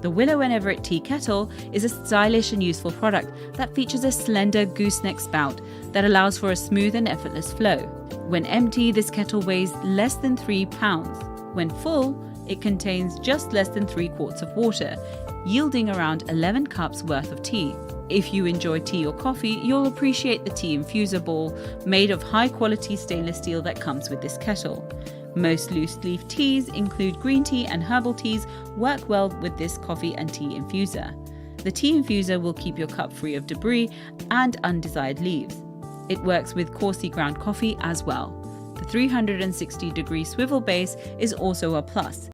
The Willow Everett Tea Kettle is a stylish and useful product that features a slender gooseneck spout that allows for a smooth and effortless flow. When empty, this kettle weighs less than 3 pounds. When full, it contains just less than 3 quarts of water, yielding around 11 cups worth of tea. If you enjoy tea or coffee, you'll appreciate the tea infuser ball made of high-quality stainless steel that comes with this kettle. Most loose-leaf teas, include green tea and herbal teas, work well with this coffee and tea infuser. The tea infuser will keep your cup free of debris and undesired leaves. It works with coarsely ground coffee as well. The 360-degree swivel base is also a plus.